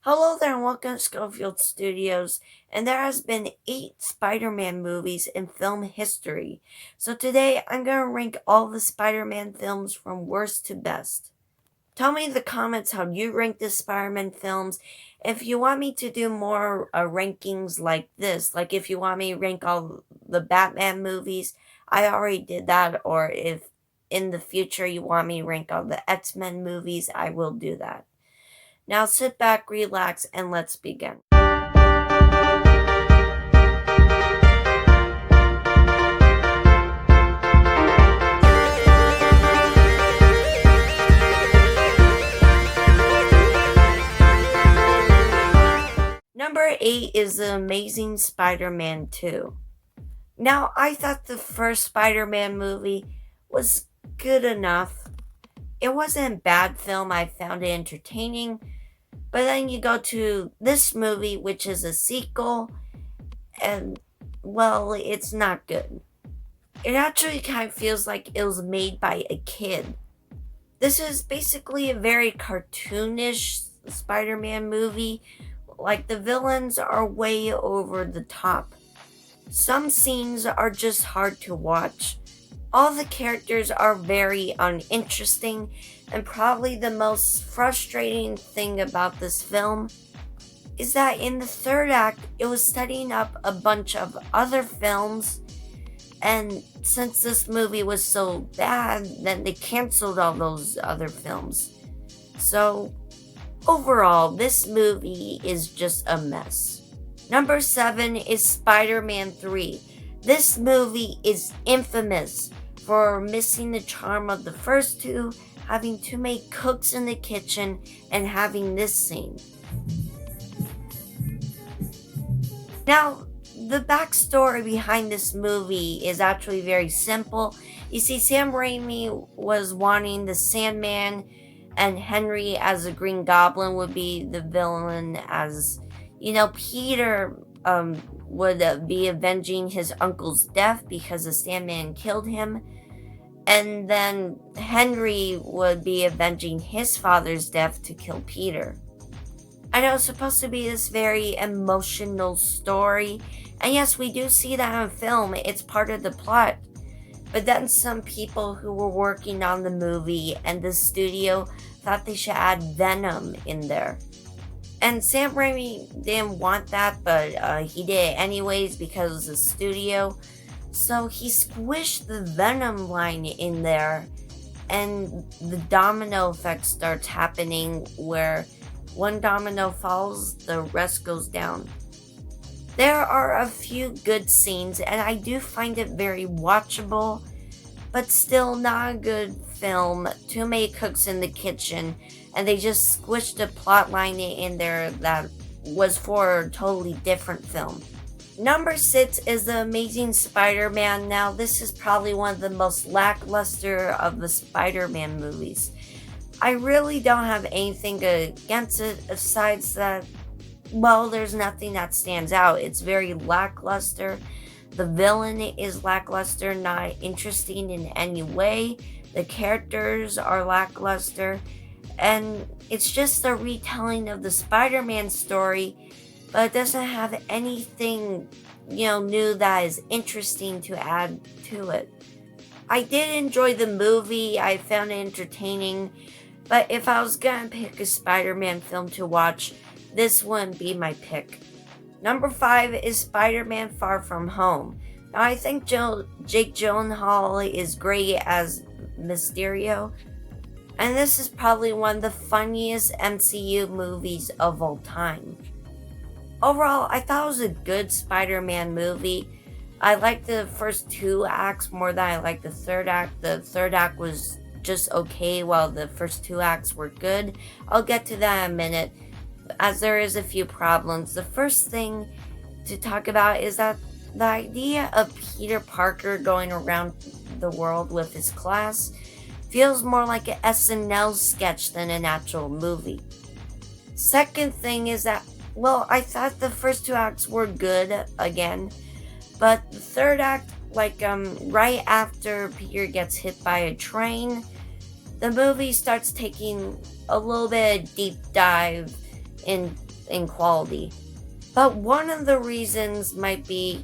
Hello there and welcome to Schofield Studios. And there has been 8 Spider-Man movies in film history. So today I'm going to rank all the Spider-Man films from worst to best. Tell me in the comments how you rank the Spider-Man films. If you want me to do more rankings like this, like if you want me to rank all the Batman movies, I already did that. Or if in the future you want me to rank all the X-Men movies, I will do that. Now sit back, relax, and let's begin. Number 8 is The Amazing Spider-Man 2. Now, I thought the first Spider-Man movie was good enough. It wasn't a bad film, I found it entertaining. But then you go to this movie, which is a sequel, and well, it's not good. It actually kind of feels like it was made by a kid. This is basically a very cartoonish Spider Man movie. Like, the villains are way over the top. Some scenes are just hard to watch. All the characters are very uninteresting, and probably the most frustrating thing about this film is that in the third act, it was setting up a bunch of other films, and since this movie was so bad, then they canceled all those other films. So, overall, this movie is just a mess. Number 7 is Spider-Man 3. This movie is infamous for missing the charm of the first two, having too many cooks in the kitchen, and having this scene. Now, the backstory behind this movie is actually very simple. You see, Sam Raimi was wanting the Sandman and Henry as a Green Goblin would be the villain, as Peter would be avenging his uncle's death because the Sandman killed him, and then Henry would be avenging his father's death to kill Peter. I know it's supposed to be this very emotional story, and yes, we do see that on film, it's part of the plot. But then some people who were working on the movie and the studio thought they should add Venom in there. And Sam Raimi didn't want that, but he did it anyways because it was a studio. So he squished the Venom line in there, and the domino effect starts happening where one domino falls, the rest goes down. There are a few good scenes, and I do find it very watchable, but still not a good film. Too many cooks in the kitchen, and they just squished a plot line in there that was for a totally different film. Number 6 is The Amazing Spider-Man. Now, this is probably one of the most lackluster of the Spider-Man movies. I really don't have anything against it aside that, well, there's nothing that stands out. It's very lackluster. The villain is lackluster, not interesting in any way. The characters are lackluster. And it's just a retelling of the Spider-Man story, but it doesn't have anything, new that is interesting to add to it. I did enjoy the movie. I found it entertaining. But if I was gonna pick a Spider-Man film to watch, this wouldn't be my pick. Number 5 is Spider-Man Far From Home. Now, I think Jake Gyllenhaal is great as Mysterio, and this is probably one of the funniest MCU movies of all time. Overall, I thought it was a good Spider-Man movie. I liked the first 2 acts more than I liked the third act. The third act was just okay, while the first 2 acts were good. I'll get to that in a minute, as there is a few problems. The first thing to talk about is that the idea of Peter Parker going around the world with his class feels more like an SNL sketch than an actual movie. Second thing is that, well, I thought the first 2 acts were good again, but the third act, right after Peter gets hit by a train, the movie starts taking a little bit of deep dive in in quality. But one of the reasons might be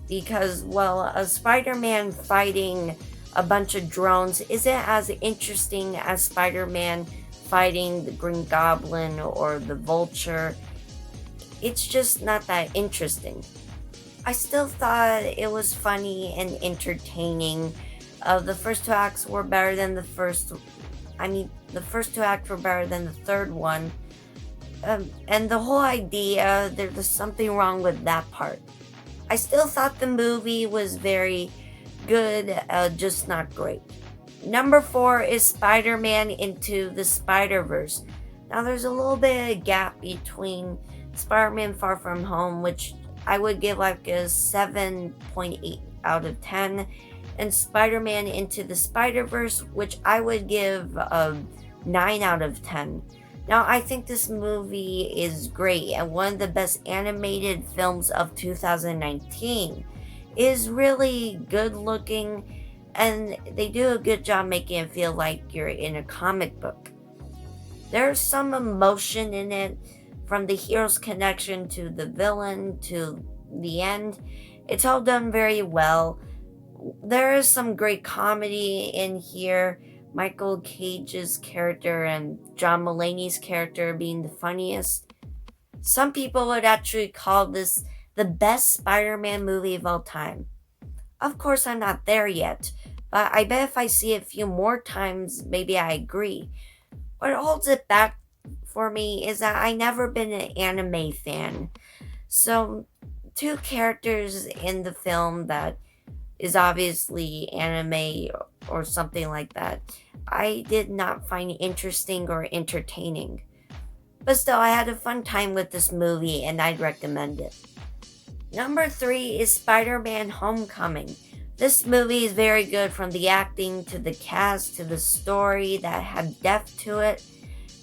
because, well, a Spider Man fighting a bunch of drones isn't as interesting as Spider Man fighting the Green Goblin or the Vulture. It's just not that interesting. I still thought it was funny and entertaining. The first two acts were better than the first two acts were better than the third one. And the whole idea, there's something wrong with that part. I still thought the movie was very good, just not great. Number 4 is Spider Man Into the Spider Verse. Now, there's a little bit of gap between Spider Man Far From Home, which I would give like a 7.8 out of 10, and Spider Man Into the Spider Verse, which I would give a 9 out of 10. Now, I think this movie is great and one of the best animated films of 2019. It is really good looking, and they do a good job making it feel like you're in a comic book. There's some emotion in it, from the hero's connection to the villain to the end. It's all done very well. There is some great comedy in here. Michael Cage's character and John Mulaney's character being the funniest. Some people would actually call this the best Spider-Man movie of all time. Of course, I'm not there yet, but I bet if I see it a few more times, maybe I agree. What holds it back for me is that I never been an anime fan. So, two characters in the film that is obviously anime or something like that, I did not find interesting or entertaining. But still, I had a fun time with this movie and I'd recommend it. Number 3 is Spider Man Homecoming. This movie is very good, from the acting to the cast to the story that had depth to it,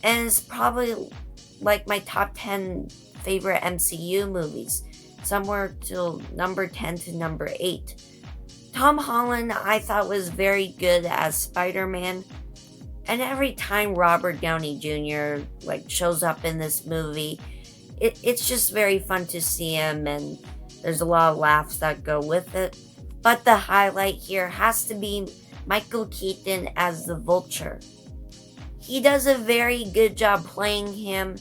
and it's probably like my top 10 favorite MCU movies, somewhere to number 10 to number 8. Tom Holland, I thought, was very good as Spider-Man, and every time Robert Downey Jr. shows up in this movie, it's just very fun to see him, and there's a lot of laughs that go with it. But the highlight here has to be Michael Keaton as the Vulture. He does a very good job playing him,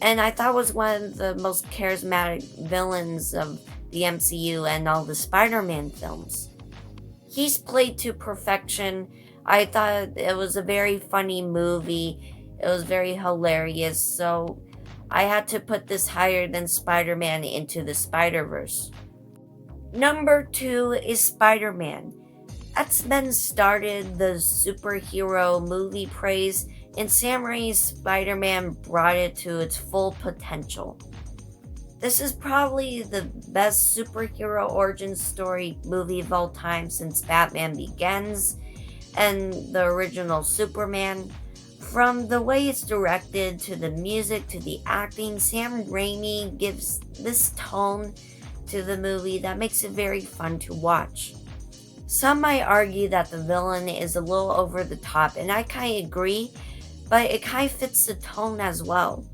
and I thought was one of the most charismatic villains of the MCU and all the Spider-Man films. He's played to perfection. I thought it was a very funny movie. It was very hilarious, so I had to put this higher than Spider-Man Into the Spider-Verse. Number 2 is Spider-Man. X-Men started the superhero movie craze, and Sam Raimi's Spider-Man brought it to its full potential. This is probably the best superhero origin story movie of all time since Batman Begins and the original Superman. From the way it's directed to the music to the acting, Sam Raimi gives this tone to the movie that makes it very fun to watch. Some might argue that the villain is a little over the top, and I kind of agree, but it kind of fits the tone as well.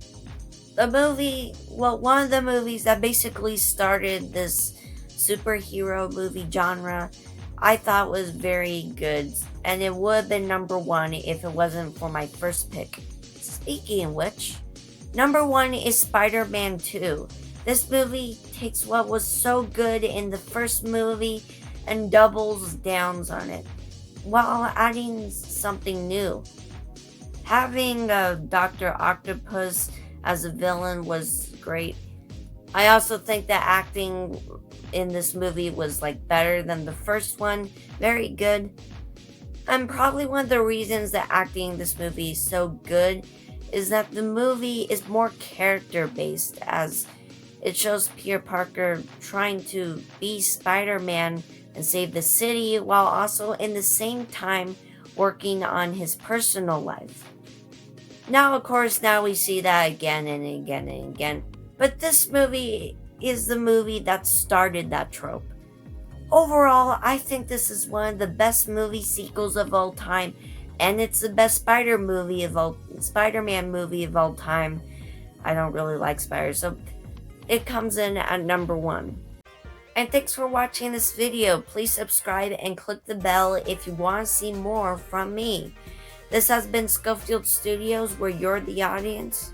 The movie, one of the movies that basically started this superhero movie genre, I thought was very good, and it would have been number 1 if it wasn't for my first pick. Speaking of which, number 1 is Spider-Man 2. This movie takes what was so good in the first movie and doubles down on it, while adding something new. Having Dr. Octopus as a villain was great. I also think the acting in this movie was better than the first one. Very good. And probably one of the reasons that acting in this movie is so good is that the movie is more character based, as it shows Peter Parker trying to be Spider-Man and save the city, while also in the same time working on his personal life. Now, of course, we see that again and again and again. But this movie is the movie that started that trope. Overall, I think this is one of the best movie sequels of all time, and it's the best Spider-Man movie of all time. I don't really like spiders, so it comes in at number 1. And thanks for watching this video. Please subscribe and click the bell if you want to see more from me. This has been Schofield Studios, where you're the audience,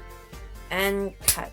and cut.